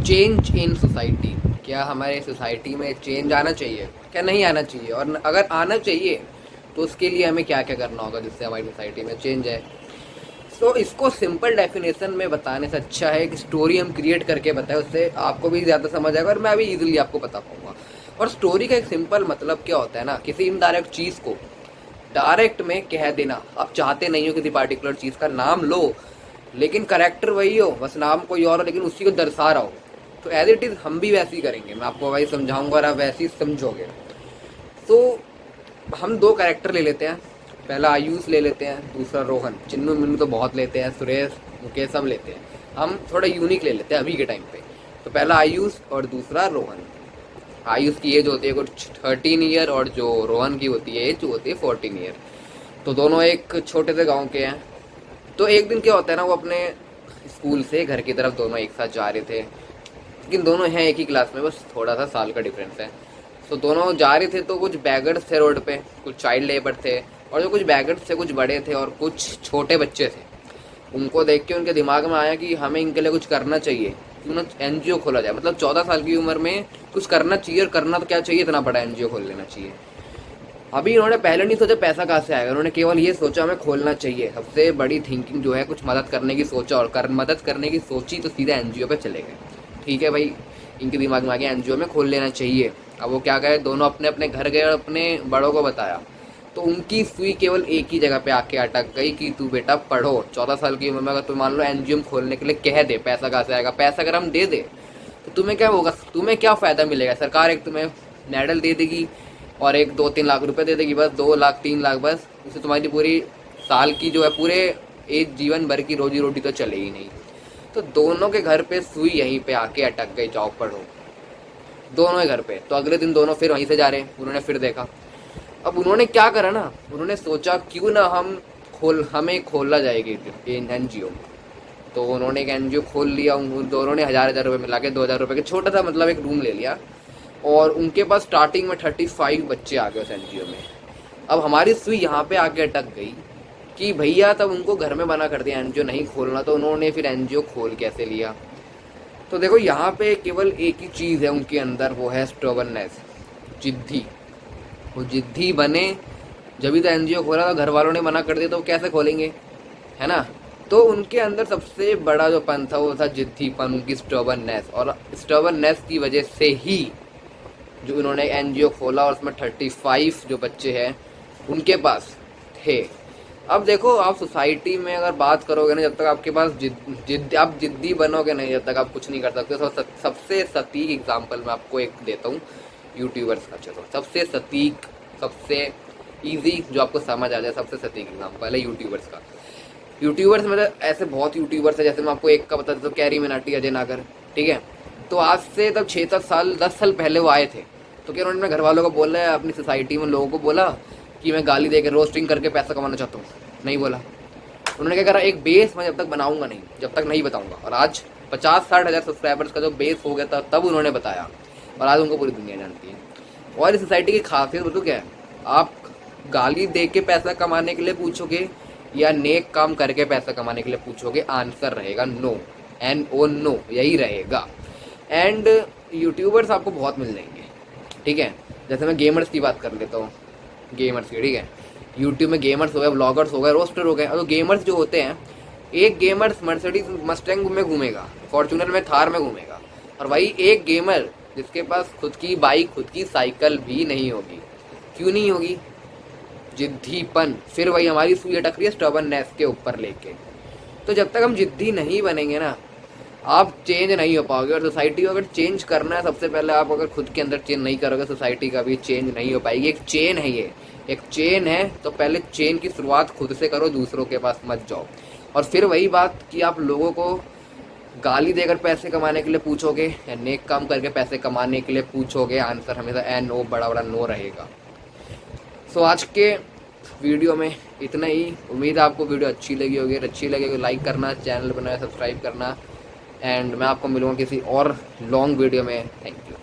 Change in society, क्या हमारे society में चेंज आना चाहिए, क्या नहीं आना चाहिए, और अगर आना चाहिए तो उसके लिए हमें क्या क्या करना होगा जिससे हमारी सोसाइटी में चेंज आए। तो इसको सिंपल डेफिनेशन में बताने से अच्छा है कि स्टोरी हम क्रिएट करके बताएं, उससे आपको भी ज़्यादा समझ आएगा और मैं भी इजीली आपको बता पाऊंगा। और स्टोरी का एक सिंपल मतलब क्या होता है ना, किसी इनडायरेक्ट चीज़ को डायरेक्ट में कह देना। आप चाहते नहीं हो किसी पार्टिकुलर चीज़ का नाम लो, लेकिन करेक्टर वही हो, बस नाम कोई और हो, लेकिन उसी को दर्शा रहा हो। तो एज इट इज़ हम भी वैसे ही करेंगे, मैं आपको वही समझाऊंगा और आप वैसे ही समझोगे। तो हम दो कैरेक्टर ले लेते हैं, पहला आयुष ले लेते हैं, दूसरा रोहन। चिन्नू मिन्नू तो बहुत लेते हैं, सुरेश मुकेश सब लेते हैं, हम थोड़ा यूनिक ले लेते हैं अभी के टाइम पे। तो पहला आयुष और दूसरा रोहन। आयुष की एज होती है कुछ 13 ईयर और जो रोहन की होती है एज होती है 14 ईयर। तो दोनों एक छोटे से गांव के हैं। तो एक दिन क्या होता है ना, वो अपने स्कूल से घर की तरफ दोनों एक साथ जा रहे थे, लेकिन दोनों हैं एक ही क्लास में, बस थोड़ा सा साल का डिफरेंस है। तो दोनों जा रहे थे, तो कुछ बैगर्स थे रोड पे, कुछ चाइल्ड लेबर थे, और जो कुछ बैगर्स थे कुछ बड़े थे और कुछ छोटे बच्चे थे। उनको देख के उनके दिमाग में आया कि हमें इनके लिए कुछ करना चाहिए, क्यों ना एनजीओ खोला जाए। मतलब 14 साल की उम्र में कुछ करना चाहिए, और करना तो क्या चाहिए, इतना बड़ा एनजीओ खोल लेना चाहिए। अभी इन्होंने पहले नहीं सोचा पैसा कहाँ से आएगा, उन्होंने केवल ये सोचा हमें खोलना चाहिए। सबसे बड़ी थिंकिंग जो है, कुछ मदद करने की सोचा, और मदद करने की सोची तो सीधा एनजीओ पे चले गए। ठीक है भाई, इनके दिमाग में आ गया एनजीओ में खोल लेना चाहिए। अब वो क्या गए, दोनों अपने अपने घर गए और अपने बड़ों को बताया। तो उनकी सुई केवल एक ही जगह पे आके अटक गई कि तू बेटा पढ़ो। 14 साल की उम्र में अगर तुम मान लो एनजीओ खोलने के लिए कह दे, पैसा कहाँ से आएगा, पैसा अगर हम दे दे तो तुम्हें क्या होगा, तुम्हें क्या फ़ायदा मिलेगा। सरकार एक तुम्हें मेडल दे देगी और एक 2-3 लाख रुपए दे देगी, बस 2 लाख 3 लाख, बस उससे तुम्हारी पूरी साल की जो है, पूरे एक जीवन भर की रोजी रोटी तो चलेगी नहीं। तो दोनों के घर पे सुई यहीं पे आके अटक गई, जाओ पढ़ो, दोनों के घर पे। तो अगले दिन दोनों फिर वहीं से जा रहे हैं, उन्होंने फिर देखा। अब उन्होंने क्या करा ना, उन्होंने सोचा क्यों ना हमें खोला जाएगी एनजीओ। तो उन्होंने एक एनजीओ खोल लिया। उन दोनों ने हज़ार रुपये मिला के 2000 रुपये के छोटा सा मतलब एक रूम ले लिया, और उनके पास स्टार्टिंग में 35 बच्चे आ गए उस एनजीओ में। अब हमारी सुई यहाँ पे आके अटक गई कि भैया, तब उनको घर में मना कर दिया एनजीओ नहीं खोलना, तो उन्होंने फिर एनजीओ खोल कैसे लिया। तो देखो यहाँ पे केवल एक ही चीज़ है उनके अंदर, वो है स्टोबननेस, जिद्दी। वो जिद्दी बने, जब भी तो एनजीओ खोला था, घर वालों ने मना कर दिया तो वो कैसे खोलेंगे, है ना। तो उनके अंदर सबसे बड़ा जो पन था वो था जिद्दीपन, उनकी स्टोबननेस। और स्टोबननेस की वजह से ही जो उन्होंने एनजीओ खोला, और उसमें 35 जो बच्चे हैं उनके पास थे। अब देखो, आप सोसाइटी में अगर बात करोगे ना, जब तक आपके पास आप जिद्दी बनोगे नहीं, जब तक आप कुछ नहीं कर सकते। तो सबसे सटीक एग्जांपल मैं आपको एक देता हूँ, यूट्यूबर्स का। चलो, सबसे सटीक, सबसे इजी जो आपको समझ आ जाए, सबसे सटीक एग्जांपल है यूट्यूबर्स का। यूट्यूबर्स में ऐसे बहुत यूट्यूबर्स है, जैसे मैं आपको एक का बता देता हूँ, कैरी मिनाटी, अजय नागर। ठीक है, तो आज से तब 6-7 साल 10 साल पहले वो आए थे। तो क्या उन्होंने घर वालों को बोला है, अपनी सोसाइटी में लोगों को बोला कि मैं गाली दे के रोस्टिंग करके पैसा कमाना चाहता हूँ? नहीं बोला। उन्होंने क्या करा, एक बेस मैं जब तक बनाऊंगा नहीं, जब तक नहीं बताऊंगा। और आज 50-60 हज़ार सब्सक्राइबर्स का जो बेस हो गया था, तब उन्होंने बताया, और आज उनको पूरी दुनिया जानती है। और इस सोसाइटी की खासियत बताओ क्या है, आप गाली दे के पैसा कमाने के लिए पूछोगे या नेक काम करके पैसा कमाने के लिए पूछोगे, आंसर रहेगा नो, NO, नो, यही रहेगा। एंड यूट्यूबर्स आपको बहुत मिल जाएंगे। ठीक है, जैसे मैं गेमर्स की बात कर लेता हूँ, गेमर्स की। ठीक है, यूट्यूब में गेमर्स हो गए, ब्लॉगर्स हो गए, रोस्टर हो गए। और तो गेमर्स जो होते हैं, एक गेमर्स मर्सिडीज मस्टैंग में घूमेगा, फॉर्चूनर में, थार में घूमेगा, और वही एक गेमर जिसके पास खुद की बाइक, खुद की साइकिल भी नहीं होगी। क्यों नहीं होगी? जिद्दीपन। फिर वही हमारी सुई अटक रही है स्टबर्ननेस के ऊपर लेके। तो जब तक हम जिद्दी नहीं बनेंगे ना, आप चेंज नहीं हो पाओगे। और सोसाइटी को अगर चेंज करना है, सबसे पहले आप अगर खुद के अंदर चेंज नहीं करोगे, सोसाइटी का भी चेंज नहीं हो पाएगी। एक चेन है ये, एक चेन है, तो पहले चेन की शुरुआत खुद से करो, दूसरों के पास मत जाओ। और फिर वही बात कि आप लोगों को गाली देकर पैसे कमाने के लिए पूछोगे या नेक काम करके पैसे कमाने के लिए पूछोगे, आंसर हमेशा NO, बड़ा बड़ा नो रहेगा। सो आज के वीडियो में इतना ही। उम्मीद है आपको वीडियो अच्छी लगी होगी। अच्छी लगी तो लाइक करना, चैनल बनाए सब्सक्राइब करना, एंड मैं आपको मिलूँगा किसी और लॉन्ग वीडियो में। Thank you.